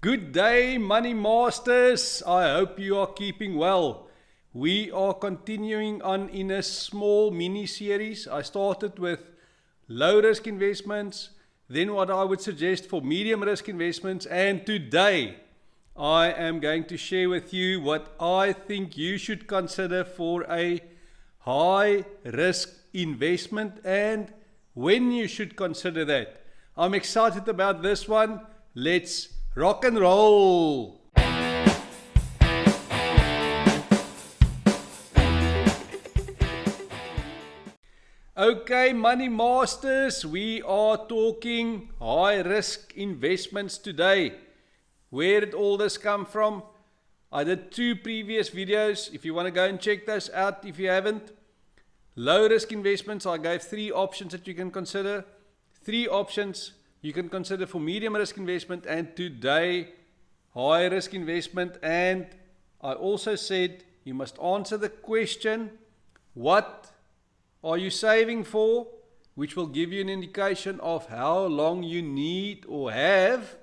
Good day, Money Masters. I hope you are keeping well. We are continuing on in a small mini series. I started with low risk investments, then what I would suggest for medium risk investments, and today I am going to share with you what I think you should consider for a high risk investment and when you should consider that. I'm excited about this one. Let's rock and roll. Okay, Money Masters, we are talking high risk investments today. Where did all this come from? I did 2 previous videos. If you want to go and check those out, if you haven't. Low risk investments, I gave 3 options that you can consider. 3 options you can consider for medium risk investment, and today high risk investment. And I also said you must answer the question, what are you saving for, which will give you an indication of how long you need or have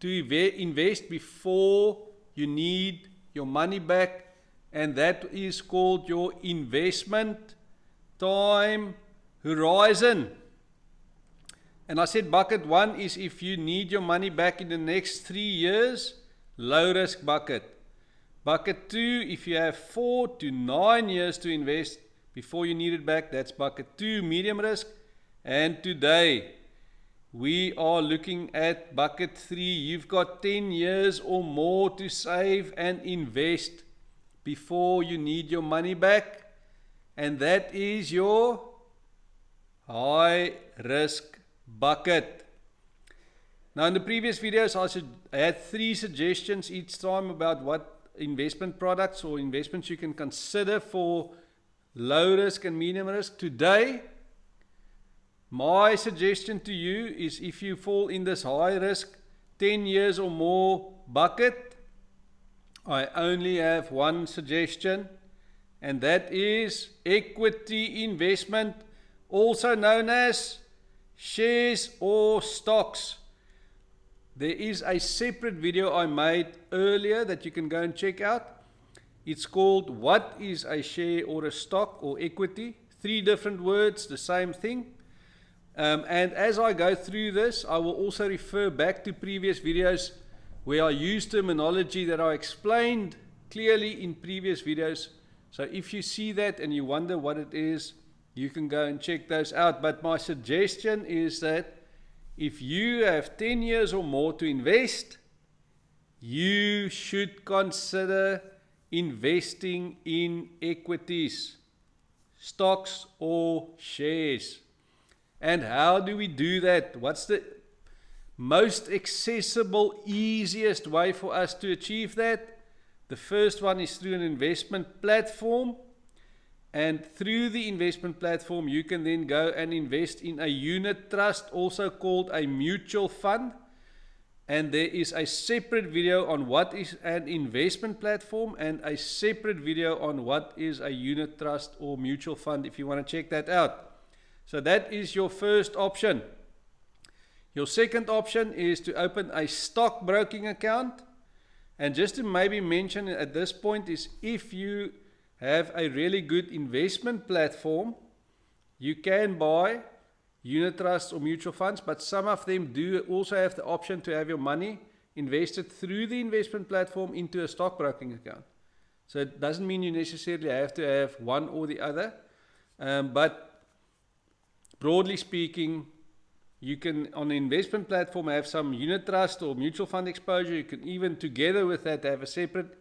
to invest before you need your money back, and that is called your investment time horizon. And I said bucket 1 is if you need your money back in the next 3 years, low risk bucket. Bucket 2, if you have 4 to 9 years to invest before you need it back, that's bucket 2, medium risk. And today we are looking at bucket 3. You've got 10 years or more to save and invest before you need your money back, and that is your high risk bucket. Now in the previous videos I had 3 suggestions each time about what investment products or investments you can consider for low risk and medium risk. Today my suggestion to you is if you fall in this high risk 10 years or more bucket, I only have one suggestion, and that is equity investment, also known as shares or stocks. There is a separate video I made earlier that you can go and check out. It's called What is a Share or a Stock or Equity? 3 different words, the same thing. And as I go through this, I will also refer back to previous videos where I use terminology that I explained clearly in previous videos. So if you see that and you wonder what it is, you can go and check those out. But my suggestion is that if you have 10 years or more to invest, you should consider investing in equities, stocks or shares. And how do we do that? What's the most accessible, easiest way for us to achieve that? The first one is through an investment platform. And through the investment platform, you can then go and invest in a unit trust, also called a mutual fund. And there is a separate video on what is an investment platform and a separate video on what is a unit trust or mutual fund, if you want to check that out. So that is your first option. Your second option is to open a stockbroking account. And just to maybe mention at this point is if you have a really good investment platform, you can buy unit trusts or mutual funds, but some of them do also have the option to have your money invested through the investment platform into a stockbroking account. So it doesn't mean you necessarily have to have one or the other, but broadly speaking, you can on the investment platform have some unit trust or mutual fund exposure. You can even together with that have a separate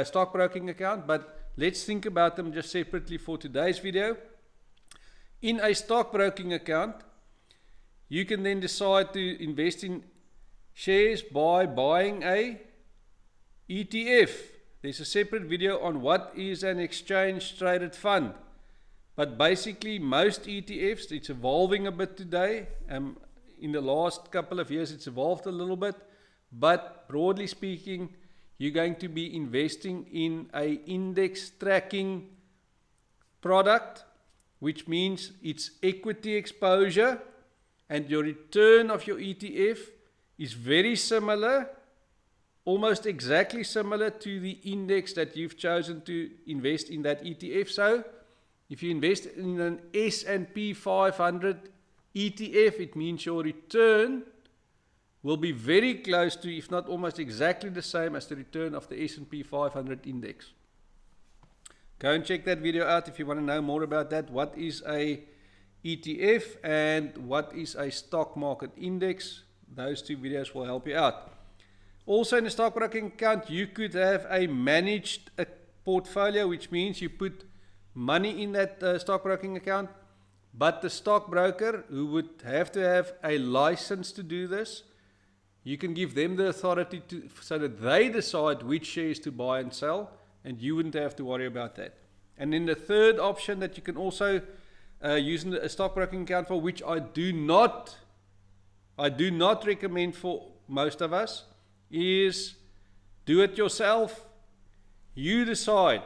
stockbroking account, but let's think about them just separately for today's video. In a stockbroking account, you can then decide to invest in shares by buying a ETF. There's a separate video on what is an exchange traded fund. But basically most ETFs, it's evolving a bit today. In the last couple of years it's evolved a little bit, but broadly speaking, you're going to be investing in a index tracking product, which means it's equity exposure, and your return of your ETF is very similar almost exactly similar to the index that you've chosen to invest in that ETF. So if you invest in an S&P 500 ETF, it means your return will be very close to, if not almost exactly the same as the return of the S&P 500 index. Go and check that video out if you want to know more about that. What is a ETF and what is a stock market index? Those two videos will help you out. Also in the stockbroking account, you could have a managed portfolio, which means you put money in that stockbroking account, but the stockbroker, who would have to have a license to do this, you can give them the authority to, so that they decide which shares to buy and sell, and you wouldn't have to worry about that. And then the third option that you can also use a stockbroking account for, which I do not recommend for most of us, is do it yourself. You decide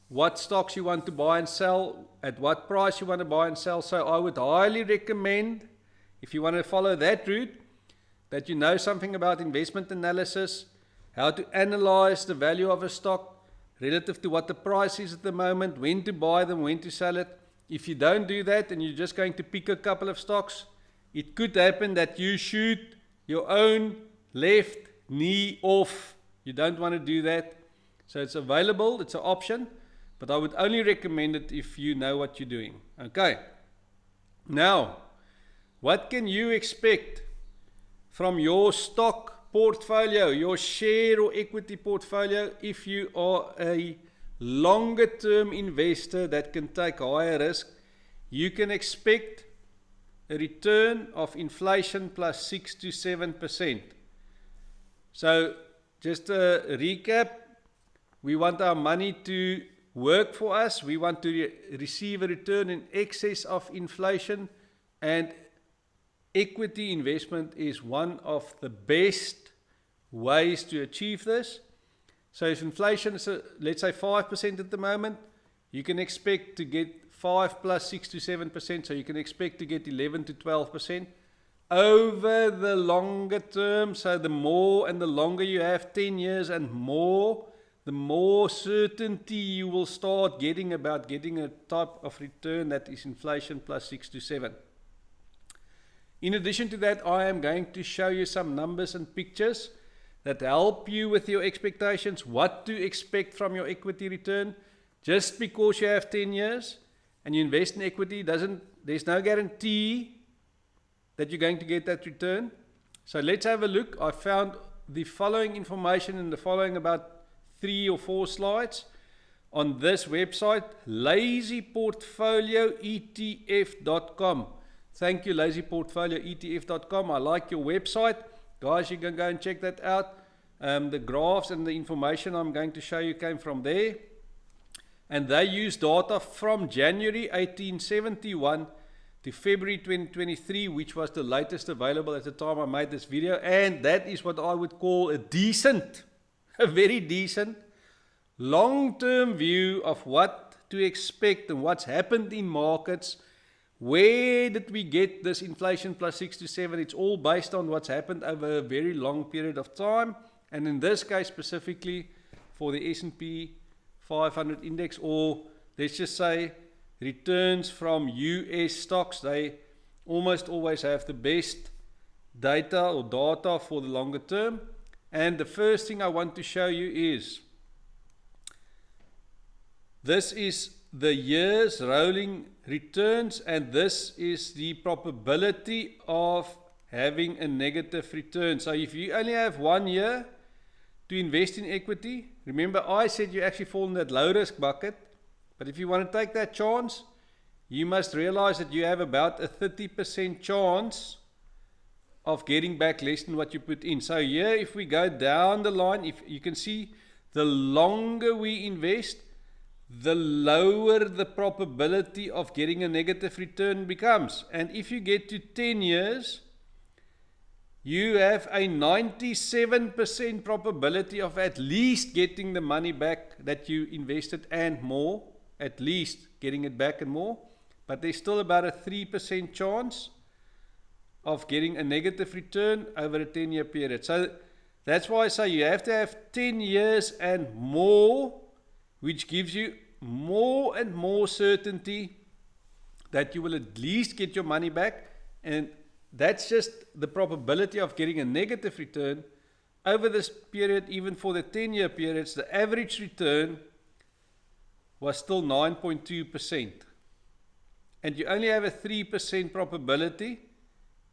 what stocks you want to buy and sell, at what price you want to buy and sell. So I would highly recommend, if you want to follow that route, that you know something about investment analysis, how to analyze the value of a stock relative to what the price is at the moment, when to buy them, when to sell it. If you don't do that and you're just going to pick a couple of stocks, it could happen that you shoot your own left knee off. You don't want to do that. So it's available, it's an option, but I would only recommend it if you know what you're doing. Okay. Now, what can you expect from your stock portfolio, your share or equity portfolio, if you are a longer term investor that can take higher risk? You can expect a return of inflation plus 6 to 7%. So just a recap, we want our money to work for us. We want to receive a return in excess of inflation, and equity investment is one of the best ways to achieve this. So if inflation is, let's say 5% at the moment, you can expect to get 5 plus 6 to 7%, so you can expect to get 11 to 12% over the longer term. So the more and the longer you have, 10 years and more, the more certainty you will start getting about getting a type of return that is inflation plus 6 to 7. In addition to that, I am going to show you some numbers and pictures that help you with your expectations, what to expect from your equity return. Just because you have 10 years and you invest in equity, there's no guarantee that you're going to get that return. So let's have a look. I found the following information in the following about 3 or 4 slides on this website, lazyportfolioetf.com. Thank you, lazyportfolioetf.com. I like your website. Guys, you can go and check that out. The graphs and the information I'm going to show you came from there. And they use data from January 1871 to February 2023, which was the latest available at the time I made this video. And that is what I would call a very decent, long-term view of what to expect and what's happened in markets. Where did we get this inflation plus 6 to 7? It's all based on what's happened over a very long period of time. And in this case specifically for the S&P 500 index, or let's just say returns from US stocks, they almost always have the best data for the longer term. And the first thing I want to show you is, this is the year's rolling returns, and this is the probability of having a negative return. So if you only have 1 year to invest in equity, remember I said you actually fall in that low risk bucket, but if you want to take that chance, you must realize that you have about a 30% chance of getting back less than what you put in. So here, if we go down the line, if you can see, the longer we invest, the lower the probability of getting a negative return becomes. And if you get to 10 years, you have a 97% probability of at least getting the money back that you invested and more, at least getting it back and more. But there's still about a 3% chance of getting a negative return over a 10-year period. So That's why I say you have to have 10 years and more, which gives you more and more certainty that you will at least get your money back. And that's just the probability of getting a negative return over this period. Even for the 10-year periods, the average return was still 9.2%. And you only have a 3% probability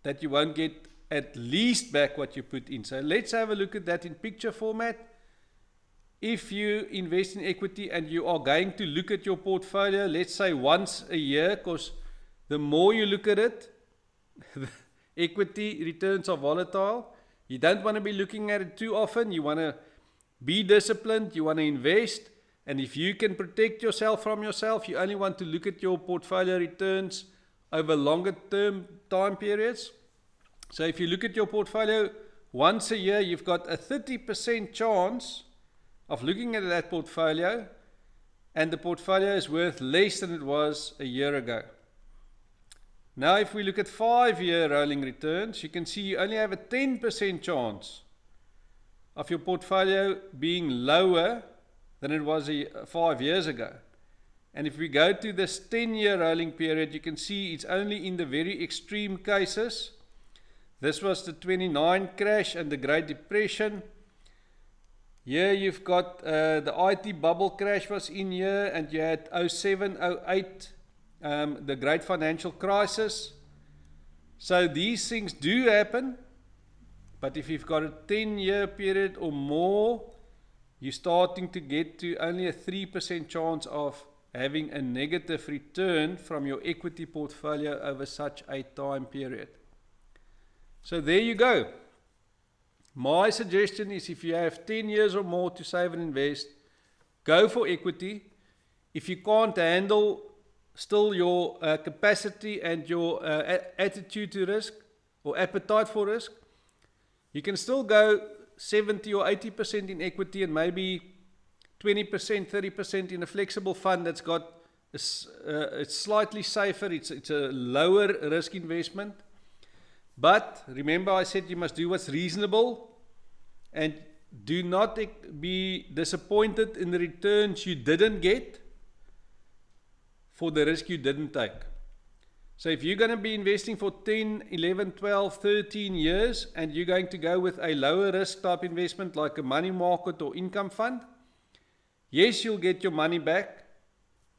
that you won't get at least back what you put in. So let's have a look at that in picture format. If you invest in equity and you are going to look at your portfolio, let's say once a year, because the more you look at it, the equity returns are volatile. You don't want to be looking at it too often. You want to be disciplined. You want to invest. And if you can protect yourself from yourself, you only want to look at your portfolio returns over longer term time periods. So if you look at your portfolio once a year, you've got a 30% chance of looking at that portfolio, and the portfolio is worth less than it was a year ago. Now if we look at 5-year rolling returns, you can see you only have a 10% chance of your portfolio being lower than it was 5 years ago. And if we go to this 10-year rolling period, you can see it's only in the very extreme cases. This was the 29 crash and the Great Depression. Here you've got the IT bubble crash was in here, and you had 07, 08, the great financial crisis. So these things do happen, but if you've got a 10-year period or more, you're starting to get to only a 3% chance of having a negative return from your equity portfolio over such a time period. So there you go. My suggestion is, if you have 10 years or more to save and invest, go for equity. If you can't handle still your capacity and your attitude to risk or appetite for risk, you can still go 70 or 80% in equity and maybe 20%, 30% in a flexible fund that's got it's slightly safer, it's a lower risk investment. But remember, I said you must do what's reasonable, and do not be disappointed in the returns you didn't get for the risk you didn't take. So if you're going to be investing for 10, 11, 12, 13 years, and you're going to go with a lower risk type investment like a money market or income fund, yes, you'll get your money back.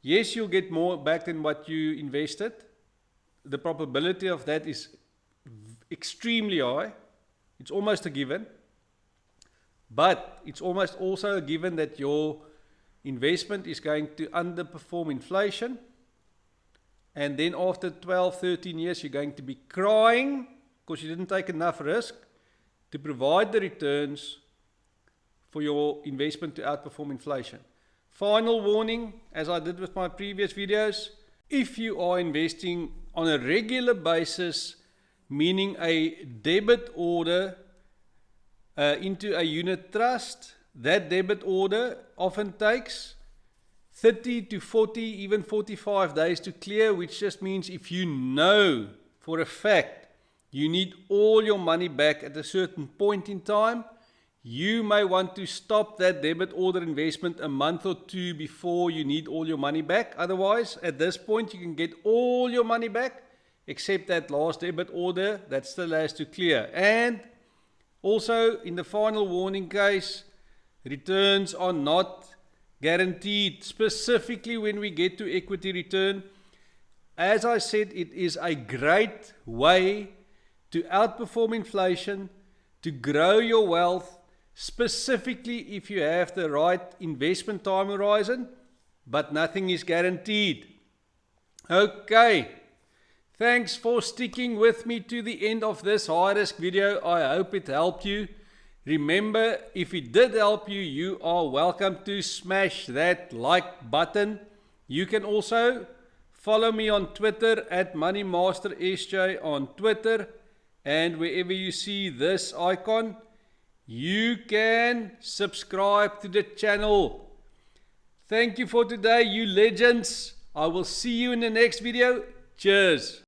Yes, you'll get more back than what you invested. The probability of that is extremely high. It's almost a given. But it's almost also a given that your investment is going to underperform inflation. And then after 12, 13 years, you're going to be crying because you didn't take enough risk to provide the returns for your investment to outperform inflation. Final warning, as I did with my previous videos, if you are investing on a regular basis, meaning a debit order into a unit trust, that debit order often takes 30 to 40, even 45 days to clear, which just means if you know for a fact you need all your money back at a certain point in time, you may want to stop that debit order investment a month or two before you need all your money back. Otherwise, at this point, you can get all your money back, except that last debit order that still has to clear. And also, in the final warning case, returns are not guaranteed, specifically when we get to equity return. As I said, it is a great way to outperform inflation, to grow your wealth, specifically if you have the right investment time horizon, but nothing is guaranteed. Okay, thanks for sticking with me to the end of this high-risk video. I hope it helped you. Remember, if it did help you, you are welcome to smash that like button. You can also follow me on Twitter at MoneyMasterSJ on Twitter, and wherever you see this icon, you can subscribe to the channel. Thank you for today, you legends. I will see you in the next video. Cheers.